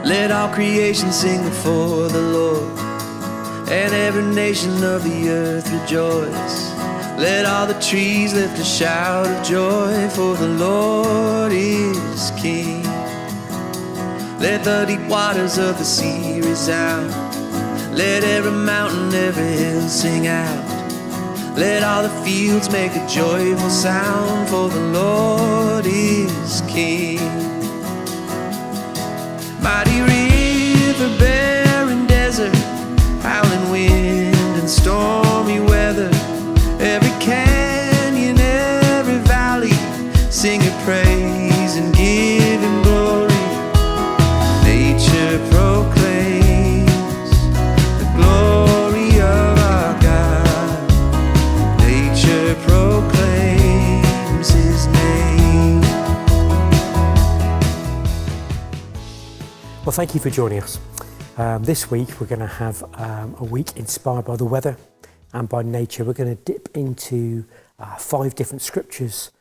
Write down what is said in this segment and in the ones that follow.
Let all creation sing before the Lord, and every nation of the earth rejoice. Let all the trees lift a shout of joy, for the Lord is King. Let the deep waters of the sea resound. Let every mountain, every hill sing out. Let all the fields make a joyful sound, for the Lord is King. Mighty river, barren desert, howling wind and stormy weather, every canyon, every valley, sing your praise and give Him glory. Nature proclaims the glory of our God. Nature proclaims His name. Well, thank you for joining us. This week we're going to have a week inspired by the weather and by nature. We're going to dip into 5 different scriptures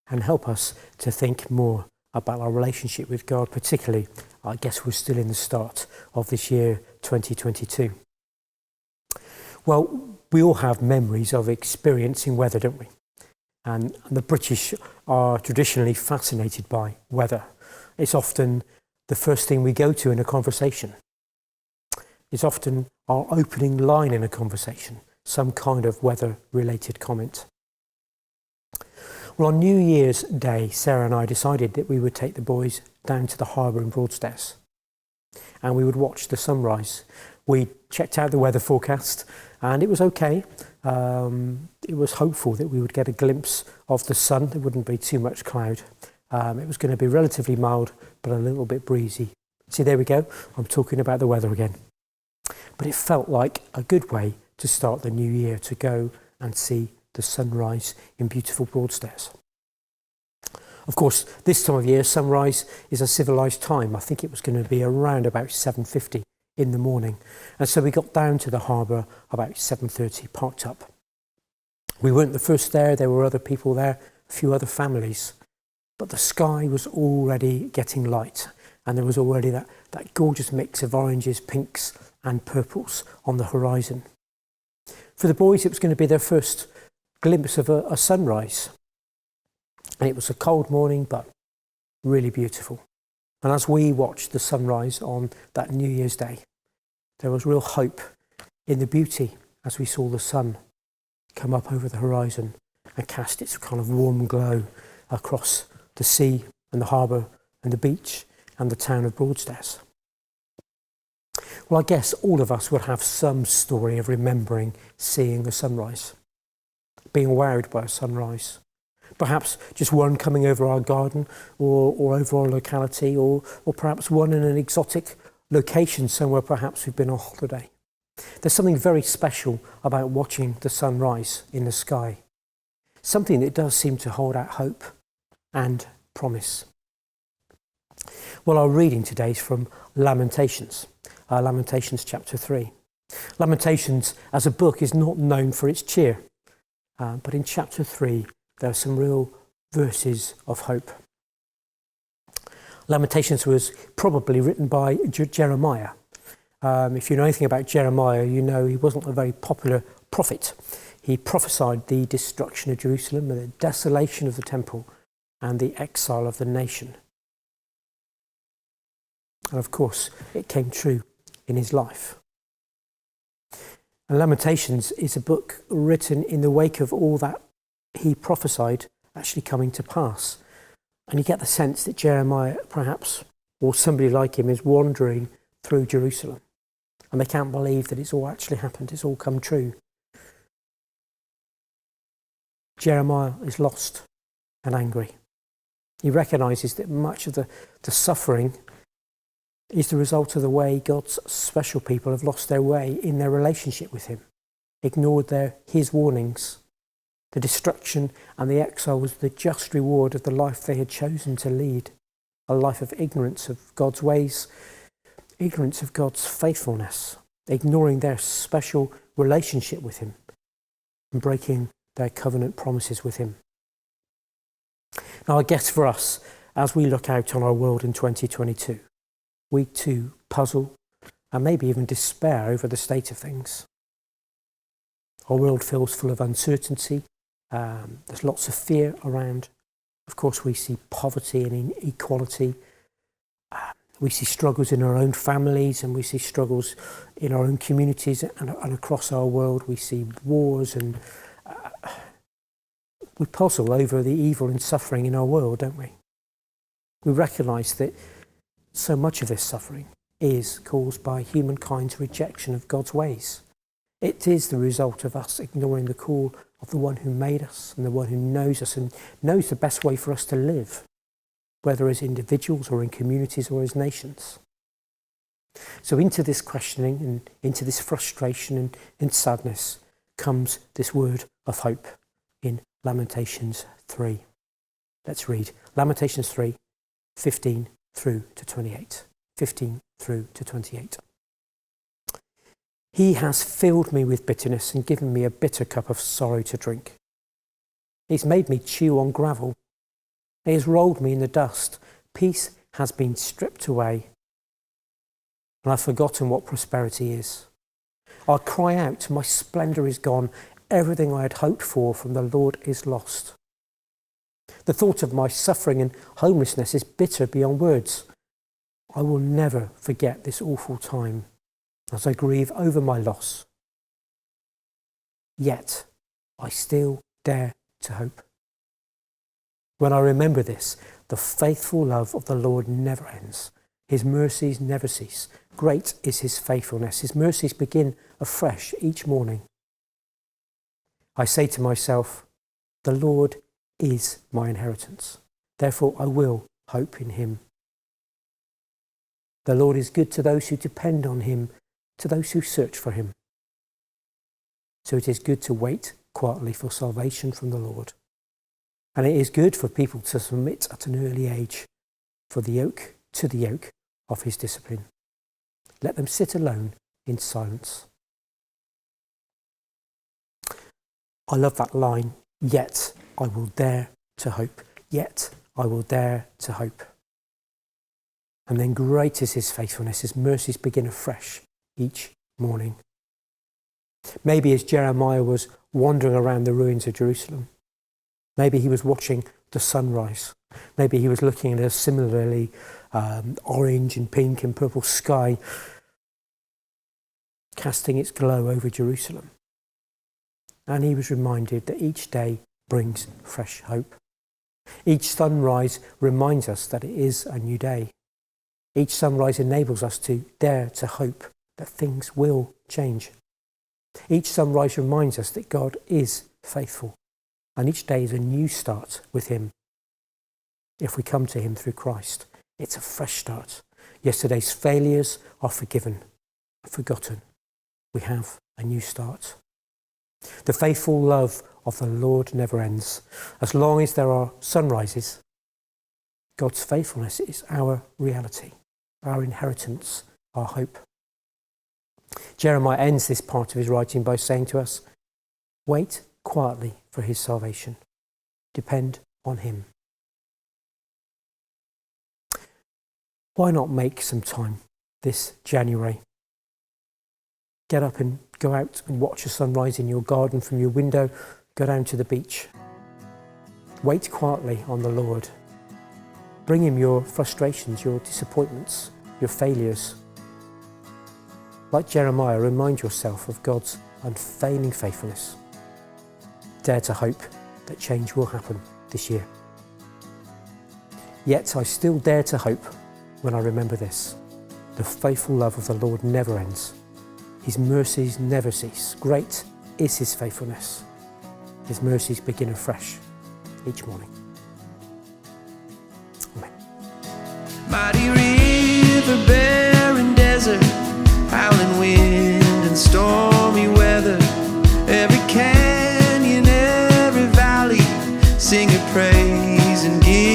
and help us to think more about our relationship with God, particularly, I guess we're still in the start of this year, 2022. Well, we all have memories of experiencing weather, don't we? And the British are traditionally fascinated by weather. It's often the first thing we go to in a conversation. It's often our opening line in a conversation, some kind of weather-related comment. Well, on New Year's Day, Sarah and I decided that we would take the boys down to the harbour in Broadstairs and we would watch the sunrise. We checked out the weather forecast and it was okay. It was hopeful that we would get a glimpse of the sun. There wouldn't be too much cloud. It was going to be relatively mild, but a little bit breezy. See, there we go. I'm talking about the weather again. But it felt like a good way to start the new year, to go and see the sunrise in beautiful Broadstairs. Of course, this time of year, sunrise is a civilised time. I think it was going to be around about 7:50 in the morning. And so we got down to the harbour about 7:30, parked up. We weren't the first there were other people there, a few other families. But the sky was already getting light and there was already that gorgeous mix of oranges, pinks and purples on the horizon. For the boys, it was going to be their first glimpse of a sunrise. And it was a cold morning, but really beautiful. And as we watched the sunrise on that New Year's Day, there was real hope in the beauty as we saw the sun come up over the horizon and cast its kind of warm glow across the sea and the harbour and the beach and the town of Broadstairs. Well, I guess all of us would have some story of remembering seeing a sunrise, being wowed by a sunrise. Perhaps just one coming over our garden or over our locality, or perhaps one in an exotic location somewhere perhaps we've been on holiday. There's something very special about watching the sunrise in the sky, something that does seem to hold out hope and promise. Well, our reading today is from Lamentations, Lamentations chapter 3. Lamentations as a book is not known for its cheer, but in chapter 3 there are some real verses of hope. Lamentations was probably written by Jeremiah. If you know anything about Jeremiah, you know he wasn't a very popular prophet. He prophesied the destruction of Jerusalem and the desolation of the temple and the exile of the nation. And of course, it came true in his life. And Lamentations is a book written in the wake of all that he prophesied actually coming to pass. And you get the sense that Jeremiah, perhaps, or somebody like him, is wandering through Jerusalem. And they can't believe that it's all actually happened, it's all come true. Jeremiah is lost and angry. He recognises that much of the suffering is the result of the way God's special people have lost their way in their relationship with him, ignored his warnings. The destruction and the exile was the just reward of the life they had chosen to lead, a life of ignorance of God's ways, ignorance of God's faithfulness, ignoring their special relationship with him and breaking their covenant promises with him. Now, I guess for us, as we look out on our world in 2022, we too puzzle and maybe even despair over the state of things. Our world feels full of uncertainty. There's lots of fear around. Of course, we see poverty and inequality. We see struggles in our own families, and we see struggles in our own communities and across our world. We see wars, and we puzzle over the evil and suffering in our world, don't we? We recognise that so much of this suffering is caused by humankind's rejection of God's ways. It is the result of us ignoring the call of the one who made us and the one who knows us and knows the best way for us to live, whether as individuals or in communities or as nations. So into this questioning and into this frustration and sadness comes this word of hope in Lamentations 3. Let's read Lamentations 3, 15 through to 28. 15 through to 28. He has filled me with bitterness and given me a bitter cup of sorrow to drink. He's made me chew on gravel. He has rolled me in the dust. Peace has been stripped away, and I've forgotten what prosperity is. I cry out, my splendour is gone. Everything I had hoped for from the Lord is lost. The thought of my suffering and homelessness is bitter beyond words. I will never forget this awful time as I grieve over my loss. Yet I still dare to hope. When I remember this, the faithful love of the Lord never ends. His mercies never cease. Great is his faithfulness. His mercies begin afresh each morning. I say to myself, the Lord is my inheritance. Therefore I will hope in him. The Lord is good to those who depend on him, to those who search for him. So it is good to wait quietly for salvation from the Lord. And it is good for people to submit at an early age to the yoke of his discipline. Let them sit alone in silence. I love that line, yet I will dare to hope. Yet I will dare to hope. And then great is his faithfulness. His mercies begin afresh each morning. Maybe as Jeremiah was wandering around the ruins of Jerusalem, maybe he was watching the sunrise. Maybe he was looking at a similarly orange and pink and purple sky casting its glow over Jerusalem. And he was reminded that each day brings fresh hope. Each sunrise reminds us that it is a new day. Each sunrise enables us to dare to hope that things will change. Each sunrise reminds us that God is faithful, and each day is a new start with him. If we come to him through Christ, it's a fresh start. Yesterday's failures are forgiven and forgotten. We have a new start. The faithful love of the Lord never ends. As long as there are sunrises, God's faithfulness is our reality, our inheritance, our hope. Jeremiah ends this part of his writing by saying to us, wait quietly for his salvation. Depend on him. Why not make some time this January? Get up and go out and watch a sunrise in your garden from your window. Go down to the beach. Wait quietly on the Lord. Bring him your frustrations, your disappointments, your failures. Like Jeremiah, remind yourself of God's unfailing faithfulness. Dare to hope that change will happen this year. Yet I still dare to hope when I remember this. The faithful love of the Lord never ends. His mercies never cease. Great is his faithfulness. His mercies begin afresh each morning. Amen. Mighty river, barren desert, howling wind and stormy weather. Every canyon, every valley, sing your praise and give